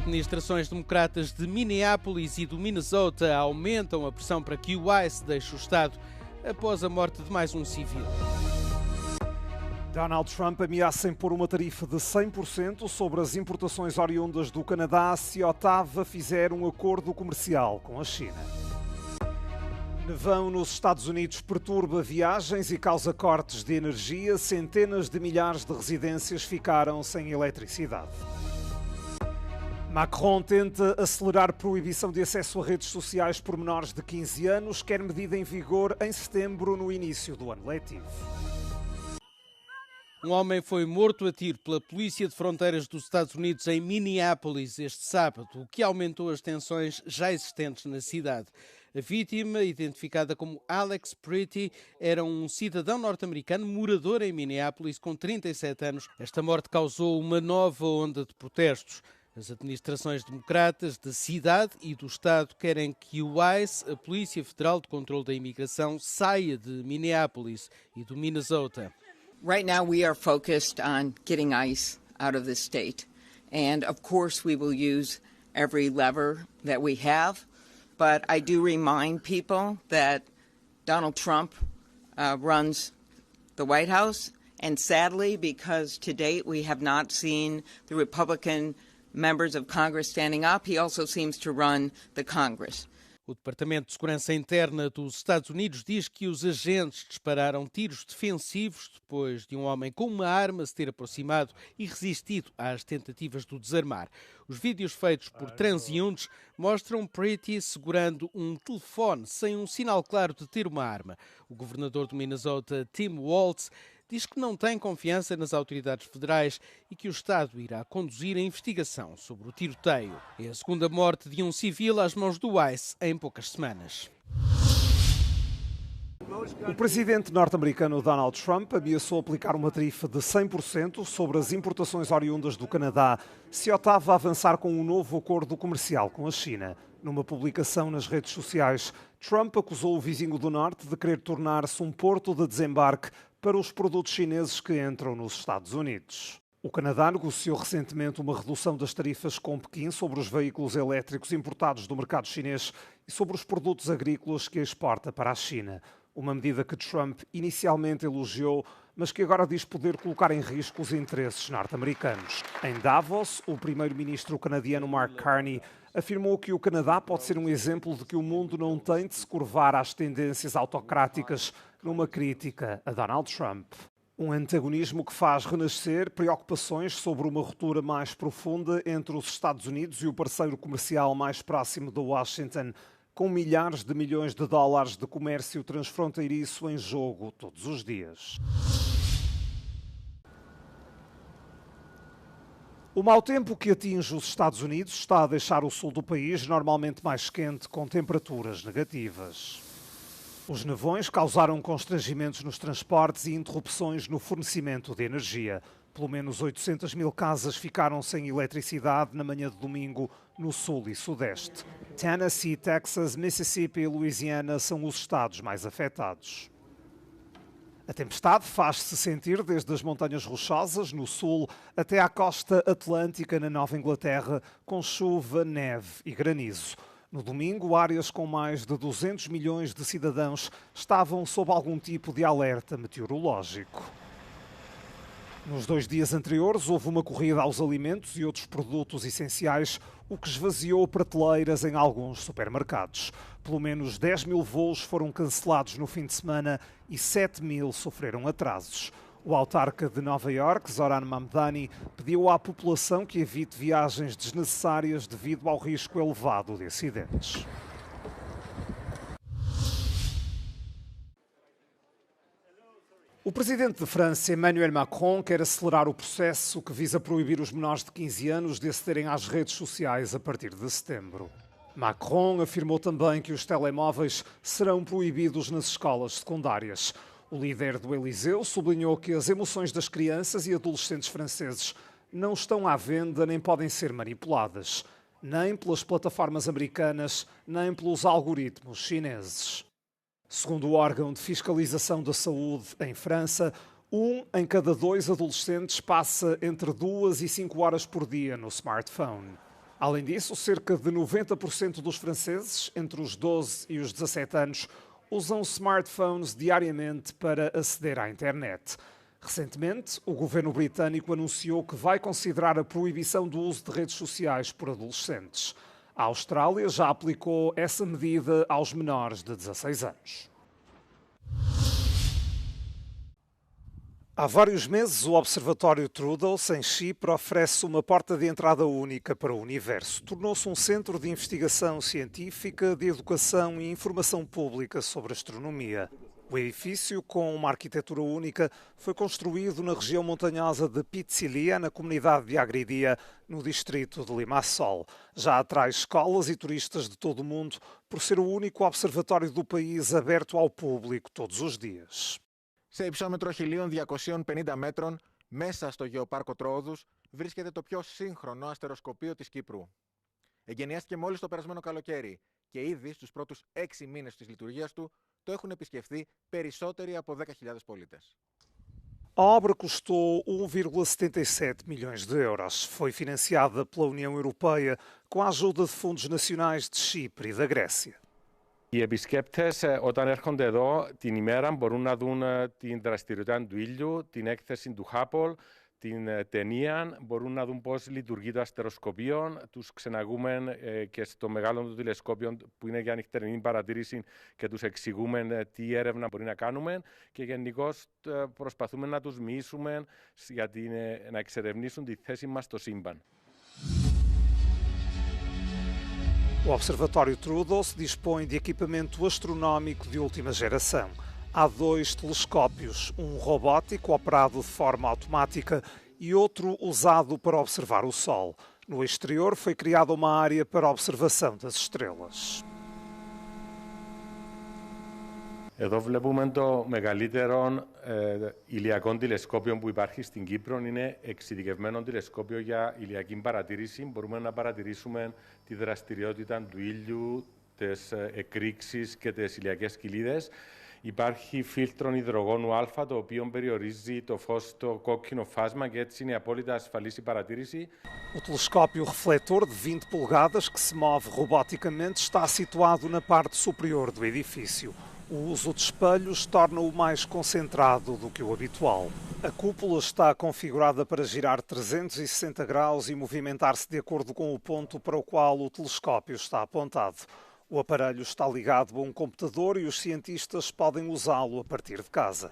administrações democratas de Minneapolis e do Minnesota aumentam a pressão para que o ICE deixe o Estado após a morte de mais um civil. Donald Trump ameaça impor uma tarifa de 100% sobre as importações oriundas do Canadá se Ottawa fizer um acordo comercial com a China. Nevão nos Estados Unidos perturba viagens e causa cortes de energia. Centenas de milhares de residências ficaram sem eletricidade. Macron tenta acelerar proibição de acesso a redes sociais por menores de 15 anos. Quer medida em vigor em setembro, no início do ano letivo. Um homem foi morto a tiro pela Polícia de Fronteiras dos Estados Unidos em Minneapolis este sábado, o que aumentou as tensões já existentes na cidade. A vítima, identificada como Alex Pretty, era um cidadão norte-americano morador em Minneapolis com 37 anos. Esta morte causou uma nova onda de protestos. As administrações democratas da cidade e do Estado querem que o ICE, a Polícia Federal de Controle da Imigração, saia de Minneapolis e do Minnesota. Right now we are focused on getting ICE out of this state. And of course we will use every lever that we have. But I do remind people that Donald Trump runs the White House. And sadly, because to date we have not seen the Republican members of Congress standing up, he also seems to run the Congress. O Departamento de Segurança Interna dos Estados Unidos diz que os agentes dispararam tiros defensivos depois de um homem com uma arma se ter aproximado e resistido às tentativas de o desarmar. Os vídeos feitos por transeuntes mostram Pretty segurando um telefone sem um sinal claro de ter uma arma. O governador do Minnesota, Tim Walz, diz que não tem confiança nas autoridades federais e que o Estado irá conduzir a investigação sobre o tiroteio. É a segunda morte de um civil às mãos do ICE em poucas semanas. O presidente norte-americano Donald Trump ameaçou aplicar uma tarifa de 100% sobre as importações oriundas do Canadá se Ottawa avançar com um novo acordo comercial com a China. Numa publicação nas redes sociais, Trump acusou o vizinho do norte de querer tornar-se um porto de desembarque para os produtos chineses que entram nos Estados Unidos. O Canadá negociou recentemente uma redução das tarifas com Pequim sobre os veículos elétricos importados do mercado chinês e sobre os produtos agrícolas que exporta para a China. Uma medida que Trump inicialmente elogiou, mas que agora diz poder colocar em risco os interesses norte-americanos. Em Davos, o primeiro-ministro canadiano Mark Carney afirmou que o Canadá pode ser um exemplo de que o mundo não tem de se curvar às tendências autocráticas numa crítica a Donald Trump. Um antagonismo que faz renascer preocupações sobre uma ruptura mais profunda entre os Estados Unidos e o parceiro comercial mais próximo de Washington, com milhares de milhões de dólares de comércio transfronteiriço em jogo todos os dias. O mau tempo que atinge os Estados Unidos está a deixar o sul do país normalmente mais quente, com temperaturas negativas. Os nevões causaram constrangimentos nos transportes e interrupções no fornecimento de energia. Pelo menos 800 mil casas ficaram sem eletricidade na manhã de domingo no sul e sudeste. Tennessee, Texas, Mississippi e Louisiana são os estados mais afetados. A tempestade faz-se sentir desde as montanhas rochosas, no sul, até à costa atlântica, na Nova Inglaterra, com chuva, neve e granizo. No domingo, áreas com mais de 200 milhões de cidadãos estavam sob algum tipo de alerta meteorológico. Nos 2 dias anteriores, houve uma corrida aos alimentos e outros produtos essenciais, o que esvaziou prateleiras em alguns supermercados. Pelo menos 10 mil voos foram cancelados no fim de semana e 7 mil sofreram atrasos. O autarca de Nova Iorque, Zoran Mamdani, pediu à população que evite viagens desnecessárias devido ao risco elevado de acidentes. O presidente de França, Emmanuel Macron, quer acelerar o processo que visa proibir os menores de 15 anos de acederem às redes sociais a partir de setembro. Macron afirmou também que os telemóveis serão proibidos nas escolas secundárias. O líder do Eliseu sublinhou que as emoções das crianças e adolescentes franceses não estão à venda nem podem ser manipuladas, nem pelas plataformas americanas, nem pelos algoritmos chineses. Segundo o órgão de fiscalização da saúde em França, 1 em cada 2 adolescentes passa entre 2 e 5 horas por dia no smartphone. Além disso, cerca de 90% dos franceses, entre os 12 e os 17 anos, usam smartphones diariamente para aceder à internet. Recentemente, o governo britânico anunciou que vai considerar a proibição do uso de redes sociais por adolescentes. A Austrália já aplicou essa medida aos menores de 16 anos. Há vários meses, o Observatório Troodos, em Chipre, oferece uma porta de entrada única para o universo. Tornou-se um centro de investigação científica, de educação e informação pública sobre astronomia. O edifício, com uma arquitetura única, foi construído na região montanhosa de Pitsilia, na comunidade de Agridia, no distrito de Limassol. Já atrai escolas e turistas de todo o mundo por ser o único observatório do país aberto ao público todos os dias. Σε υψόμετρο 1.250 μέτρων, μέσα στο γεωπάρκο Τρόοδους, βρίσκεται το πιο σύγχρονο αστεροσκοπείο της Κύπρου. Εγκαινιάστηκε μόλις το περασμένο καλοκαίρι και ήδη στους πρώτους 6 μήνες της λειτουργίας του το έχουν επισκεφθεί περισσότεροι από 10.000 πολίτες. A obra custou 1,77 milhões de euros. Foi financiada pela União Europeia com a ajuda de fundos nacionais de Chipre e da Grécia. Οι επισκέπτες όταν έρχονται εδώ την ημέρα μπορούν να δουν την δραστηριότητα του ήλιου, την έκθεση του Hubble, την ταινία, μπορούν να δουν πώς λειτουργεί το αστεροσκοπείο, τους ξεναγούμε και στο μεγάλο του τηλεσκόπιο που είναι για νυχτερινή παρατήρηση και τους εξηγούμε τι έρευνα μπορεί να κάνουμε και γενικώς προσπαθούμε να τους μοιήσουμε για να εξερευνήσουν τη θέση μας στο σύμπαν. O Observatório Troodos dispõe de equipamento astronómico de última geração. Há 2 telescópios, um robótico operado de forma automática e outro usado para observar o Sol. No exterior foi criada uma área para observação das estrelas. Εδώ βλέπουμε το μεγαλύτερο ηλιακό τηλεσκόπιο που υπάρχει στην Κύπρο. Είναι εξειδικευμένο τηλεσκόπιο για ηλιακή παρατήρηση. Μπορούμε να παρατηρήσουμε τη δραστηριότητα του ήλιου, τις εκρήξεις και τις ηλιακές κοιλίδες. Υπάρχει φίλτρο υδρογόνου α, το οποίο περιορίζει το φως στο κόκκινο φάσμα και έτσι είναι απόλυτα ασφαλής η παρατήρηση. O telescópio refletor de 20 polegadas, que se move roboticamente, está situado na parte superior do edifício. O uso de espelhos torna-o mais concentrado do que o habitual. A cúpula está configurada para girar 360 graus e movimentar-se de acordo com o ponto para o qual o telescópio está apontado. O aparelho está ligado a um computador e os cientistas podem usá-lo a partir de casa.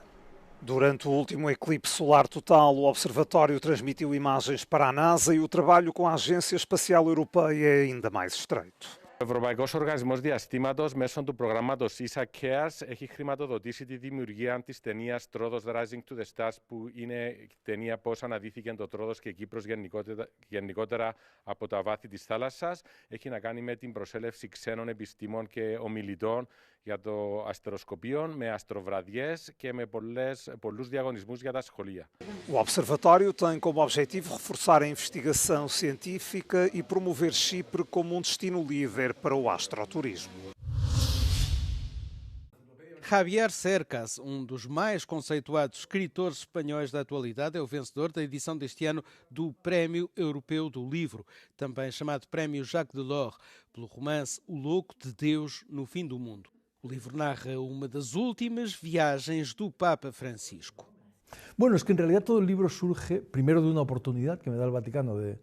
Durante o último eclipse solar total, o observatório transmitiu imagens para a NASA e o trabalho com a Agência Espacial Europeia é ainda mais estreito. Ο Ευρωπαϊκός Οργανισμός Διαστήματος μέσω του προγράμματος ESA Cares έχει χρηματοδοτήσει τη δημιουργία της ταινίας Troodos Rising to the Stars, που είναι ταινία πώς αναδύθηκε το Τρόδος και Κύπρος γενικότερα από τα βάθη της θάλασσας. Έχει να κάνει με την προσέλευση ξένων επιστήμων και ομιλητών για το αστεροσκοπείο, με αστροβραδιές και με πολλούς διαγωνισμούς για τα σχολεία. O Observatório tem como objetivo reforçar a investigação científica e promover Chipre como um destino líder para o astroturismo. Javier Cercas, dos mais conceituados escritores espanhóis da atualidade, é o vencedor da edição deste ano do Prémio Europeu do Livro, também chamado Prémio Jacques Delors, pelo romance O Louco de Deus no Fim do Mundo. O livro narra uma das últimas viagens do Papa Francisco. Bueno, es que en realidad todo el libro surge primero de una oportunidad que me da el Vaticano de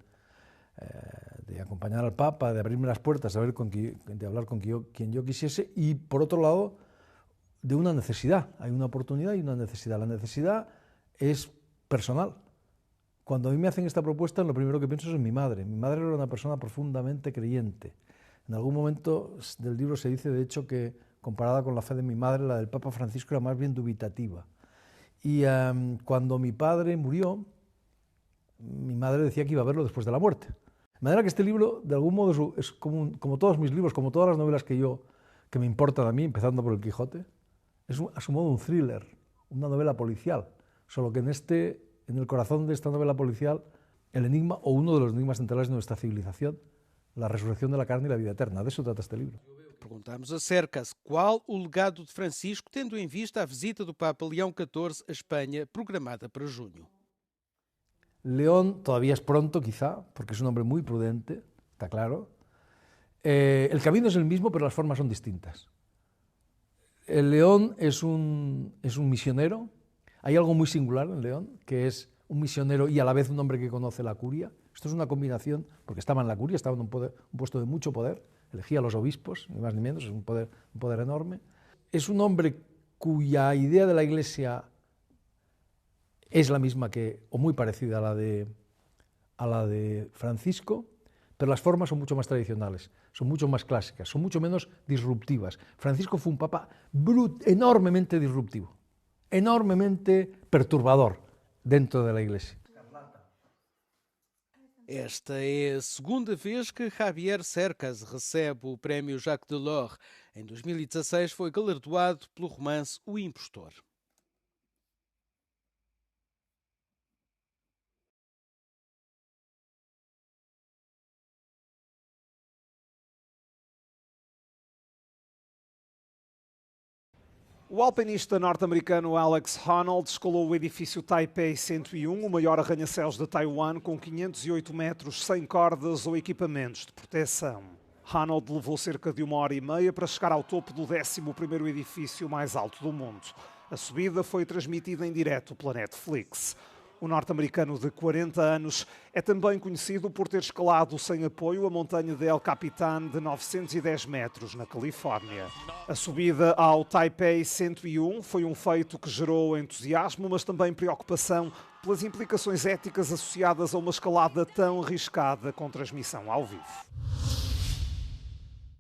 acompañar al Papa, de abrirme las puertas, de hablar con quien yo quisiese, y por otro lado, de una necesidad. Hay una oportunidad y una necesidad. La necesidad es personal. Cuando a mí me hacen esta propuesta, lo primero que pienso es en mi madre. Mi madre era una persona profundamente creyente. En algún momento del libro se dice, de hecho, que comparada con la fe de mi madre, la del Papa Francisco era más bien dubitativa. Y cuando mi padre murió, mi madre decía que iba a verlo después de la muerte. De manera que este libro, de algún modo, es como todos mis libros, como todas las novelas que me importan a mí, empezando por El Quijote, es a su modo un thriller, una novela policial. Solo que en el corazón de esta novela policial, el enigma, o uno de los enigmas centrales de nuestra civilización, la resurrección de la carne y la vida eterna. De eso trata este libro. Perguntamos a Cercas qual o legado de Francisco, tendo em vista a visita do Papa Leão XIV a Espanha, programada para junho. León todavía es pronto, quizá, porque es un hombre muy prudente. está claro. El camino es el mismo, pero las formas son distintas. El León es un misionero. Hay algo muy singular en León, que es un misionero y a la vez un hombre que conoce la curia. Esto es una combinación, porque estaba en la curia, estaba en un puesto de mucho poder, elegía a los obispos, ni más ni menos, es un poder enorme. Es un hombre cuya idea de la Iglesia es la misma o muy parecida a la de Francisco, pero las formas son mucho más tradicionales, son mucho más clásicas, son mucho menos disruptivas. Francisco fue un papa enormemente disruptivo, enormemente perturbador dentro de la Iglesia. Esta é a segunda vez que Javier Cercas recebe o prémio Jacques Delors. Em 2016 foi galardoado pelo romance O Impostor. O alpinista norte-americano Alex Honnold escalou o edifício Taipei 101, o maior arranha-céus de Taiwan, com 508 metros, sem cordas ou equipamentos de proteção. Honnold levou cerca de 1h30 para chegar ao topo do 11º edifício mais alto do mundo. A subida foi transmitida em direto pela Netflix. O norte-americano de 40 anos é também conhecido por ter escalado sem apoio a montanha de El Capitan de 910 metros, na Califórnia. A subida ao Taipei 101 foi um feito que gerou entusiasmo, mas também preocupação pelas implicações éticas associadas a uma escalada tão arriscada com transmissão ao vivo.